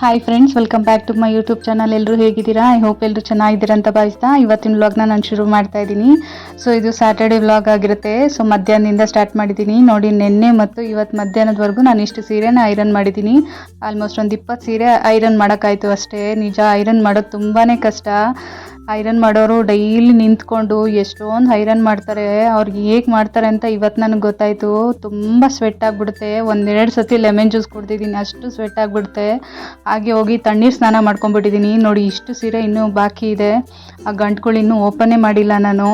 Hi friends, welcome back to my YouTube channel. ಎಲ್ಲರೂ ಹೇಗಿದ್ದೀರಾ? I hope ಎಲ್ಲರೂ ಚೆನ್ನಾಗಿದ್ದೀರಾ ಅಂತ ಭಾವಿಸ್ತಾ ಇವತ್ತಿನ ವ್ಲಾಗ್ನ ನಾನು ಶುರು ಮಾಡ್ತಾ ಇದ್ದೀನಿ. ಸೊ ಇದು ಸ್ಯಾಟರ್ಡೆ ವ್ಲಾಗ್ ಆಗಿರುತ್ತೆ. ಸೊ ಮಧ್ಯಾಹ್ನದಿಂದ ಸ್ಟಾರ್ಟ್ ಮಾಡಿದ್ದೀನಿ ನೋಡಿ. ನಿನ್ನೆ ಮತ್ತು ಇವತ್ತು ಮಧ್ಯಾಹ್ನದವರೆಗೂ ನಾನು ಇಷ್ಟು ಸೀರೆನ ಐರನ್ ಮಾಡಿದ್ದೀನಿ. ಆಲ್ಮೋಸ್ಟ್ ಒಂದು 20 ಸೀರೆ ಐರನ್ ಮಾಡೋಕ್ಕಾಯ್ತು ಅಷ್ಟೇ. ನಿಜ, ಐರನ್ ಮಾಡೋದು ತುಂಬಾ ಕಷ್ಟ. ಐರನ್ ಮಾಡೋರು ಡೈಲಿ ನಿಂತ್ಕೊಂಡು ಎಷ್ಟೊಂದು ಐರನ್ ಮಾಡ್ತಾರೆ. ಅವ್ರಿಗೆ ಹೇಗೆ ಮಾಡ್ತಾರೆ ಅಂತ ಇವತ್ತು ನನಗೆ ಗೊತ್ತಾಯಿತು. ತುಂಬ ಸ್ವೆಟ್ ಆಗಿಬಿಡುತ್ತೆ. ಒಂದೆರಡು ಸತಿ ಲೆಮನ್ ಜ್ಯೂಸ್ ಕುಡ್ದಿದ್ದೀನಿ, ಅಷ್ಟು ಸ್ವೆಟ್ ಆಗಿಬಿಡುತ್ತೆ. ಹಾಗೆ ಹೋಗಿ ತಣ್ಣೀರು ಸ್ನಾನ ಮಾಡ್ಕೊಂಡ್ಬಿಟ್ಟಿದ್ದೀನಿ ನೋಡಿ. ಇಷ್ಟು ಸೀರೆ ಇನ್ನೂ ಬಾಕಿ ಇದೆ. ಆ ಗಂಟುಗಳು ಇನ್ನೂ ಓಪನ್ನೇ ಮಾಡಿಲ್ಲ ನಾನು.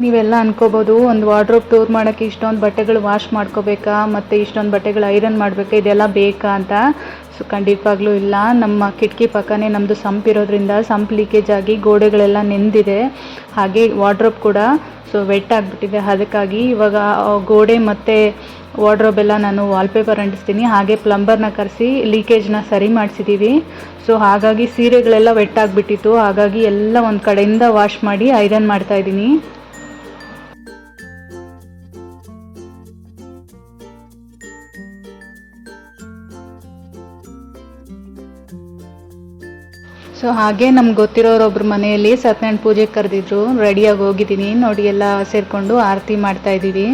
ನೀವೆಲ್ಲ ಅನ್ಕೋಬೋದು, ಒಂದು ವಾರ್ಡ್ರೋಬ್ ಟೂರ್ ಮಾಡೋಕ್ಕೆ ಇಷ್ಟೊಂದು ಬಟ್ಟೆಗಳು ವಾಶ್ ಮಾಡ್ಕೋಬೇಕಾ, ಮತ್ತು ಇಷ್ಟೊಂದು ಬಟ್ಟೆಗಳು ಐರನ್ ಮಾಡಬೇಕಾ, ಇದೆಲ್ಲ ಬೇಕಾ ಅಂತ. ಸೊ ಖಂಡಿತವಾಗ್ಲೂ ಇಲ್ಲ. ನಮ್ಮ ಕಿಟಕಿ ಪಕ್ಕನೇ ನಮ್ಮದು ಸಂಪ್ ಇರೋದ್ರಿಂದ ಸಂಪ್ ಲೀಕೇಜ್ ಆಗಿ ಗೋಡೆಗಳೆಲ್ಲ ನೆಂದಿದೆ. ಹಾಗೆ ವಾರ್ಡ್ರೋಬ್ ಕೂಡ ಸೊ ವೆಟ್ ಆಗಿಬಿಟ್ಟಿದೆ. ಅದಕ್ಕಾಗಿ ಇವಾಗ ಗೋಡೆ ಮತ್ತು ವಾರ್ಡ್ರೋಬ್ ಎಲ್ಲ ನಾನು ವಾಲ್ಪೇಪರ್ ಅಂಟಿಸ್ತೀನಿ. ಹಾಗೆ ಪ್ಲಂಬರ್ನ ಕರೆಸಿ ಲೀಕೇಜ್ನ ಸರಿ ಮಾಡಿಸಿದ್ದೀವಿ. ಸೊ ಹಾಗಾಗಿ ಸೀರೆಗಳೆಲ್ಲ ವೆಟ್ ಆಗಿಬಿಟ್ಟಿತ್ತು. ಹಾಗಾಗಿ ಎಲ್ಲ ಒಂದು ಕಡೆಯಿಂದ ವಾಶ್ ಮಾಡಿ ಐರನ್ ಮಾಡ್ತಾಯಿದ್ದೀನಿ. ಸೊ ಹಾಗೆ ನಮ್ಗೆ ಗೊತ್ತಿರೋರೊಬ್ರು ಮನೆಯಲ್ಲಿ ಸತ್ಯನಾರಾಯಣ ಪೂಜೆಗೆ ಕರೆದಿದ್ರು. ರೆಡಿಯಾಗಿ ಹೋಗಿದ್ದೀನಿ ನೋಡಿ. ಎಲ್ಲ ಸೇರಿಕೊಂಡು ಆರತಿ ಮಾಡ್ತಾಯಿದ್ದೀವಿ.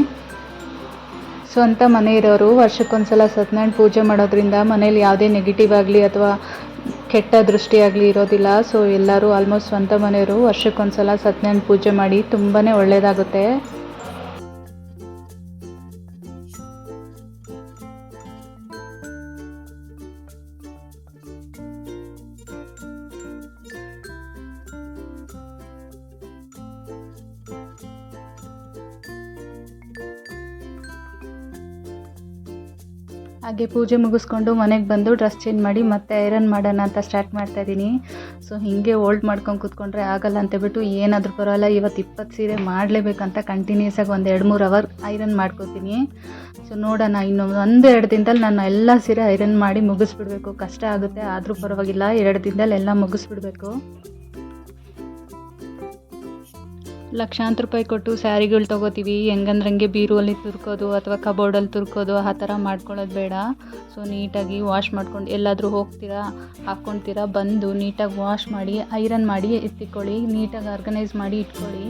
ಸ್ವಂತ ಮನೆ ಇರೋರು ವರ್ಷಕ್ಕೊಂದ್ಸಲ ಸತ್ಯನಾರಾಯಣ ಪೂಜೆ ಮಾಡೋದ್ರಿಂದ ಮನೇಲಿ ಯಾವುದೇ ನೆಗೆಟಿವ್ ಆಗಲಿ ಅಥವಾ ಕೆಟ್ಟ ದೃಷ್ಟಿ ಆಗಲಿ ಇರೋದಿಲ್ಲ. ಸೊ ಎಲ್ಲರೂ ಆಲ್ಮೋಸ್ಟ್ ಸ್ವಂತ ಮನೆಯವರು ವರ್ಷಕ್ಕೊಂದ್ಸಲ ಸತ್ಯನಾರಾಯಣ ಪೂಜೆ ಮಾಡಿ ತುಂಬಾ ಒಳ್ಳೆಯದಾಗುತ್ತೆ. ಹಾಗೆ ಪೂಜೆ ಮುಗಿಸ್ಕೊಂಡು ಮನೆಗೆ ಬಂದು ಡ್ರೆಸ್ ಚೇಂಜ್ ಮಾಡಿ ಮತ್ತೆ ಐರನ್ ಮಾಡೋಣ ಅಂತ ಸ್ಟಾರ್ಟ್ ಮಾಡ್ತಾಯಿದ್ದೀನಿ. ಸೊ ಹೀಗೆ ಓಲ್ಡ್ ಮಾಡ್ಕೊಂಡು ಕೂತ್ಕೊಂಡ್ರೆ ಆಗಲ್ಲ ಅಂತೇಳ್ಬಿಟ್ಟು ಏನಾದರೂ ಪರವಾಗಿಲ್ಲ ಇವತ್ತು 20 ಸೀರೆ ಮಾಡಲೇಬೇಕಂತ ಕಂಟಿನ್ಯೂಸ್ ಆಗಿ ಒಂದು 2-3 ಅವರ್ ಐರನ್ ಮಾಡ್ಕೋತೀನಿ. ಸೊ ನೋಡೋಣ, ಇನ್ನು 1-2 ದಿನದಲ್ಲಿ ನಾನು ಎಲ್ಲ ಸೀರೆ ಐರನ್ ಮಾಡಿ ಮುಗಿಸ್ಬಿಡ್ಬೇಕು. ಕಷ್ಟ ಆಗುತ್ತೆ, ಆದರೂ ಪರವಾಗಿಲ್ಲ, 2 ದಿನದಲ್ಲಿ ಎಲ್ಲ ಮುಗಿಸ್ಬಿಡ್ಬೇಕು. ಲಕ್ಷಾಂತರ ರೂಪಾಯಿ ಕೊಟ್ಟು ಸ್ಯಾರಿಗಳು ತೊಗೋತೀವಿ. ಹೆಂಗಂದ್ರಂಗೆ ಬೀರುವಲ್ಲಿ ತುರ್ಕೋದು ಅಥವಾ ಕಬೋರ್ಡಲ್ಲಿ ತುರ್ಕೋದು ಆ ಥರ ಮಾಡ್ಕೊಳ್ಳೋದು ಬೇಡ. ಸೊ ನೀಟಾಗಿ ವಾಶ್ ಮಾಡ್ಕೊಂಡು ಎಲ್ಲಾದರೂ ಹೋಗ್ತೀರಾ, ಹಾಕ್ಕೊಳ್ತೀರಾ, ಬಂದು ನೀಟಾಗಿ ವಾಶ್ ಮಾಡಿ ಐರನ್ ಮಾಡಿ ಎತ್ತಿಕೊಳ್ಳಿ. ನೀಟಾಗಿ ಆರ್ಗನೈಸ್ ಮಾಡಿ ಇಟ್ಕೊಳ್ಳಿ.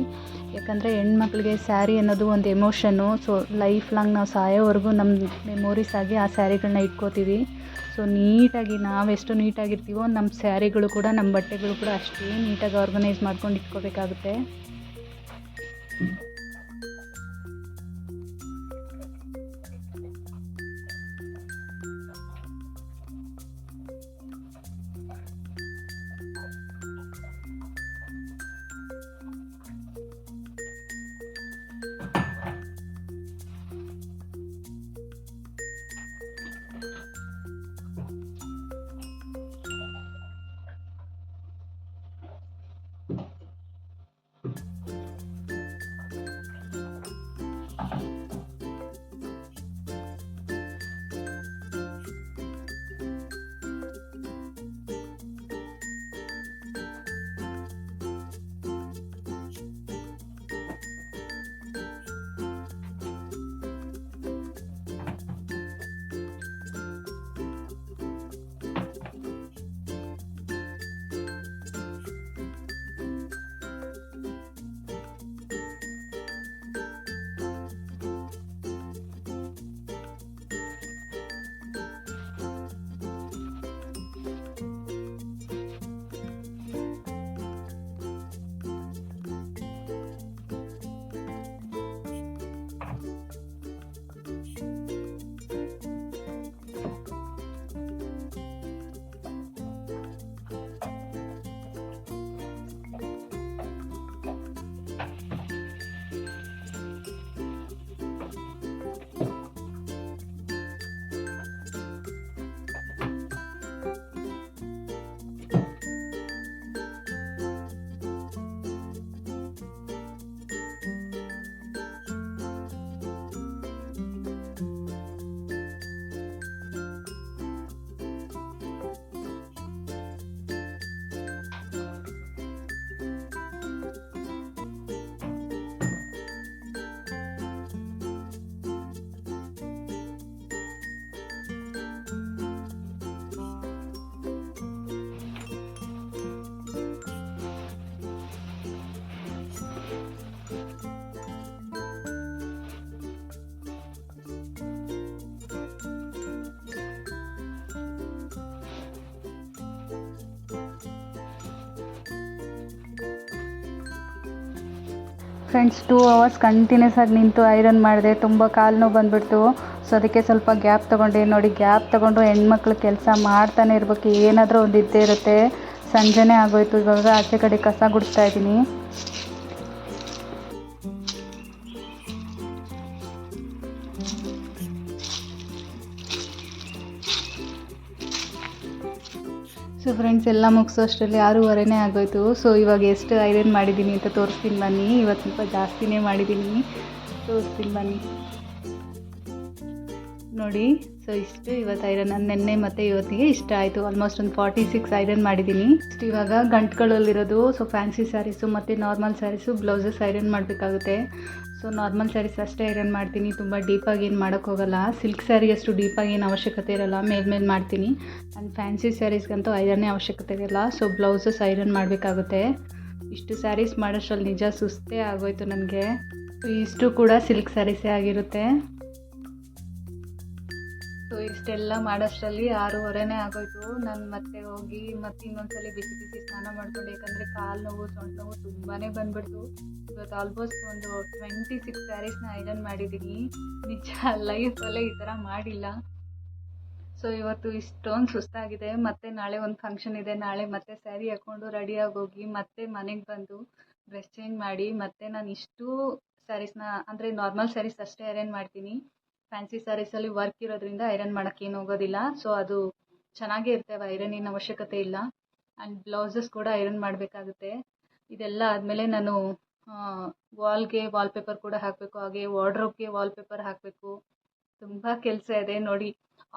ಯಾಕಂದರೆ ಹೆಣ್ಮಕ್ಳಿಗೆ ಸ್ಯಾರಿ ಅನ್ನೋದು ಒಂದು ಎಮೋಷನ್ನು. ಸೊ ಲೈಫ್ ಲಾಂಗ್ ನಾವು ಸಾಯೋವರೆಗೂ ನಮ್ಮ ಮೆಮೊರೀಸ್ ಆಗಿ ಆ ಸ್ಯಾರಿಗಳನ್ನ ಇಟ್ಕೋತೀವಿ. ಸೊ ನೀಟಾಗಿ ನಾವೆಷ್ಟು ನೀಟಾಗಿರ್ತೀವೋ ನಮ್ಮ ಸ್ಯಾರಿಗಳು ಕೂಡ, ನಮ್ಮ ಬಟ್ಟೆಗಳು ಕೂಡ ಅಷ್ಟೇ ನೀಟಾಗಿ ಆರ್ಗನೈಸ್ ಮಾಡ್ಕೊಂಡು ಇಟ್ಕೋಬೇಕಾಗುತ್ತೆ. ಫ್ರೆಂಡ್ಸ್ 2 ಅವರ್ಸ್ ಕಂಟಿನ್ಯೂಸ್ ಆಗಿ ನಿಂತು ಐರನ್ ಮಾಡಿದೆ, ತುಂಬ ಕಾಲು ನೋವು ಬಂದುಬಿಡ್ತು. ಸೊ ಅದಕ್ಕೆ ಸ್ವಲ್ಪ ಗ್ಯಾಪ್ ತೊಗೊಂಡೆ. ನೋಡಿ, ಗ್ಯಾಪ್ ತೊಗೊಂಡ್ರು ಹೆಣ್ಮಕ್ಳು ಕೆಲಸ ಮಾಡ್ತಾನೆ ಇರ್ಬೇಕು, ಏನಾದರೂ ಒಂದು ಇದ್ದೇ ಇರುತ್ತೆ. ಸಂಜೆನೇ ಆಗೋಯ್ತು. ಇವಾಗ ಆಚೆ ಕಡೆ ಕಸ ಗುಡಿಸ್ತಾ ಇದ್ದೀನಿ. ಸೊ ಫ್ರೆಂಡ್ಸ್, ಎಲ್ಲ ಮುಗಿಸೋ ಅಷ್ಟರಲ್ಲಿ 6:30ನೇ ಆಗೋಯ್ತು. ಸೊ ಇವಾಗ ಎಷ್ಟು ಐರನ್ ಮಾಡಿದ್ದೀನಿ ಅಂತ ತೋರಿಸ್ತೀನಿ ಬನ್ನಿ. ಇವತ್ತು ಸ್ವಲ್ಪ ಜಾಸ್ತಿನೇ ಮಾಡಿದ್ದೀನಿ, ತೋರಿಸ್ತೀನಿ ಬನ್ನಿ. ನೋಡಿ, ಸೊ ಇಷ್ಟು ಇವತ್ತು ಐರನ್ ನೆನ್ನೆ ಮತ್ತು ಇವತ್ತಿಗೆ ಇಷ್ಟ ಆಯಿತು. ಆಲ್ಮೋಸ್ಟ್ ಒಂದು 46 ಐರನ್ ಮಾಡಿದ್ದೀನಿ. ಇವಾಗ ಗಂಟುಗಳಲ್ಲಿರೋದು ಸೊ ಫ್ಯಾನ್ಸಿ ಸ್ಯಾರೀಸು ಮತ್ತು ನಾರ್ಮಲ್ ಸ್ಯಾರೀಸು ಬ್ಲೌಸಸ್ ಐರನ್ ಮಾಡಬೇಕಾಗುತ್ತೆ. ಸೊ ನಾರ್ಮಲ್ ಸ್ಯಾರೀಸ್ ಅಷ್ಟೇ ಐರನ್ ಮಾಡ್ತೀನಿ, ತುಂಬ ಡೀಪಾಗಿ ಏನು ಮಾಡೋಕ್ಕೋಗಲ್ಲ. ಸಿಲ್ಕ್ ಸ್ಯಾರಿ ಅಷ್ಟು ಡೀಪಾಗಿ ಏನು ಅವಶ್ಯಕತೆ ಇರೋಲ್ಲ, ಮೇಲ್ಮೇಲೆ ಮಾಡ್ತೀನಿ. ಆ್ಯಂಡ್ ಫ್ಯಾನ್ಸಿ ಸ್ಯಾರೀಸ್ಗಂತೂ ಐರನ್ನೇ ಅವಶ್ಯಕತೆ ಇರಲ್ಲ. ಸೊ ಬ್ಲೌಸಸ್ ಐರನ್ ಮಾಡಬೇಕಾಗುತ್ತೆ. ಇಷ್ಟು ಸ್ಯಾರೀಸ್ ಮಾಡೋಷ್ಟರಲ್ಲಿ ನಿಜ ಸುಸ್ತೇ ಆಗೋಯ್ತು ನನಗೆ. ಇಷ್ಟು ಕೂಡ ಸಿಲ್ಕ್ ಸ್ಯಾರೀಸೇ ಆಗಿರುತ್ತೆ. ಸೊ ಇಷ್ಟೆಲ್ಲ ಮಾಡೋಷ್ಟರಲ್ಲಿ 6:30ನೇ ಆಗೋಯ್ತು. ನಾನು ಮತ್ತೆ ಹೋಗಿ ಇನ್ನೊಂದ್ಸಲಿ ಬಿಸಿ ಬಿಸಿ ಸ್ನಾನ ಮಾಡ್ಕೊಂಡು, ಯಾಕಂದರೆ ಕಾಲು ನೋವು ಸೊಂಟ ನೋವು ತುಂಬಾ ಬಂದುಬಿಡ್ತು. ಇವತ್ತು ಆಲ್ಮೋಸ್ಟ್ ಒಂದು 26 ಸ್ಯಾರೀಸ್ನ ಐರನ್ ಮಾಡಿದ್ದೀನಿ. ನಿಜ ಲೈಫಲ್ಲೇ ಈ ಥರ ಮಾಡಿಲ್ಲ. ಸೊ ಇವತ್ತು ಇಷ್ಟೊಂದು ಸುಸ್ತಾಗಿದೆ. ಮತ್ತೆ ನಾಳೆ ಒಂದು ಫಂಕ್ಷನ್ ಇದೆ. ನಾಳೆ ಮತ್ತೆ ಸ್ಯಾರಿ ಹಾಕ್ಕೊಂಡು ರೆಡಿಯಾಗಿ ಹೋಗಿ ಮತ್ತೆ ಮನೆಗೆ ಬಂದು ಡ್ರೆಸ್ ಚೇಂಜ್ ಮಾಡಿ ಮತ್ತೆ ನಾನು ಇಷ್ಟು ಸ್ಯಾರೀಸ್ನ ಅಂದರೆ ನಾರ್ಮಲ್ ಸ್ಯಾರೀಸ್ ಅಷ್ಟೇ ಐರನ್ ಮಾಡ್ತೀನಿ. ಫ್ಯಾನ್ಸಿ ಸ್ಯಾರೀಸಲ್ಲಿ ವರ್ಕ್ ಇರೋದ್ರಿಂದ ಐರನ್ ಮಾಡೋಕ್ಕೇನು ಹೋಗೋದಿಲ್ಲ. ಸೊ ಅದು ಚೆನ್ನಾಗೇ ಇರ್ತವೆ, ಐರನ್ನಿನ ಅವಶ್ಯಕತೆ ಇಲ್ಲ. ಆ್ಯಂಡ್ ಬ್ಲೌಸಸ್ ಕೂಡ ಐರನ್ ಮಾಡಬೇಕಾಗುತ್ತೆ. ಇದೆಲ್ಲ ಆದಮೇಲೆ ನಾನು ವಾಲ್ಗೆ ವಾಲ್ಪೇಪರ್ ಕೂಡ ಹಾಕಬೇಕು, ಹಾಗೆ ವಾರ್ಡ್ರೋಬ್ಗೆ ವಾಲ್ಪೇಪರ್ ಹಾಕಬೇಕು. ತುಂಬ ಕೆಲಸ ಇದೆ. ನೋಡಿ,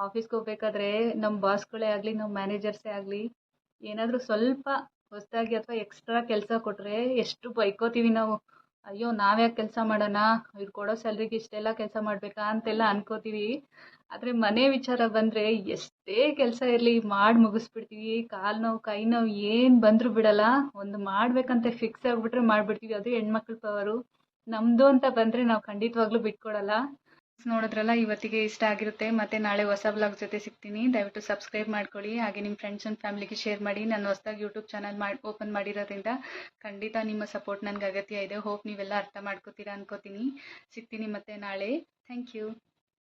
ಆಫೀಸ್ಗೆ ಹೋಗ್ಬೇಕಾದ್ರೆ ನಮ್ಮ ಬಾಸ್ಗಳೇ ಆಗಲಿ, ನಮ್ಮ ಮ್ಯಾನೇಜರ್ಸೇ ಆಗಲಿ, ಏನಾದರೂ ಸ್ವಲ್ಪ ಹೊಸದಾಗಿ ಅಥವಾ ಎಕ್ಸ್ಟ್ರಾ ಕೆಲಸ ಕೊಟ್ಟರೆ ಎಷ್ಟು ಬೈಕೋತೀವಿ ನಾವು. ಅಯ್ಯೋ, ನಾವ್ಯಾಕೆ ಕೆಲಸ ಮಾಡೋಣ, ಇವ್ರು ಕೊಡೋ ಸ್ಯಾಲ್ರಿಗೆ ಇಷ್ಟೆಲ್ಲ ಕೆಲಸ ಮಾಡಬೇಕಾ ಅಂತೆಲ್ಲ ಅನ್ಕೋತೀವಿ. ಆದರೆ ಮನೆ ವಿಚಾರ ಬಂದರೆ ಎಷ್ಟೇ ಕೆಲಸ ಇರಲಿ ಮಾಡಿ ಮುಗಿಸ್ಬಿಡ್ತೀವಿ. ಕಾಲು ನೋವು, ಕೈ ನೋವು ಏನು ಬಂದರೂ ಬಿಡಲ್ಲ. ಒಂದು ಮಾಡಬೇಕಂತ ಫಿಕ್ಸ್ ಆಗಿಬಿಟ್ರೆ ಮಾಡಿಬಿಡ್ತೀವಿ. ಅದು ಹೆಣ್ಮಕ್ಳ ಪವರು. ನಮ್ಮದು ಅಂತ ಬಂದರೆ ನಾವು ಖಂಡಿತವಾಗ್ಲೂ ಬಿಟ್ಕೊಡಲ್ಲ. ನೋಡಿದ್ರಲ್ಲ, ಇವತ್ತಿಗೆ ಇಷ್ಟ ಆಗಿರುತ್ತೆ. ಮತ್ತೆ ನಾಳೆ ಹೊಸ ಬ್ಲಾಗ್ ಜೊತೆ ಸಿಗ್ತೀನಿ. ದಯವಿಟ್ಟು ಸಬ್ಸ್ಕ್ರೈಬ್ ಮಾಡ್ಕೊಳ್ಳಿ, ಹಾಗೆ ನಿಮ್ಮ ಫ್ರೆಂಡ್ಸ್ ಆ್ಯಂಡ್ ಫ್ಯಾಮಿಲಿಗೆ ಶೇರ್ ಮಾಡಿ. ನಾನು ಹೊಸದಾಗಿ ಯೂಟ್ಯೂಬ್ ಚಾನಲ್ ಓಪನ್ ಮಾಡಿರೋದ್ರಿಂದ ಖಂಡಿತ ನಿಮ್ಮ ಸಪೋರ್ಟ್ ನನಗೆ ಅಗತ್ಯ ಇದೆ. ಹೋಪ್ ನೀವೆಲ್ಲ ಅರ್ಥ ಮಾಡ್ಕೋತೀರಾ ಅನ್ಕೋತೀನಿ. ಸಿಗ್ತೀನಿ ಮತ್ತೆ ನಾಳೆ. Thank you.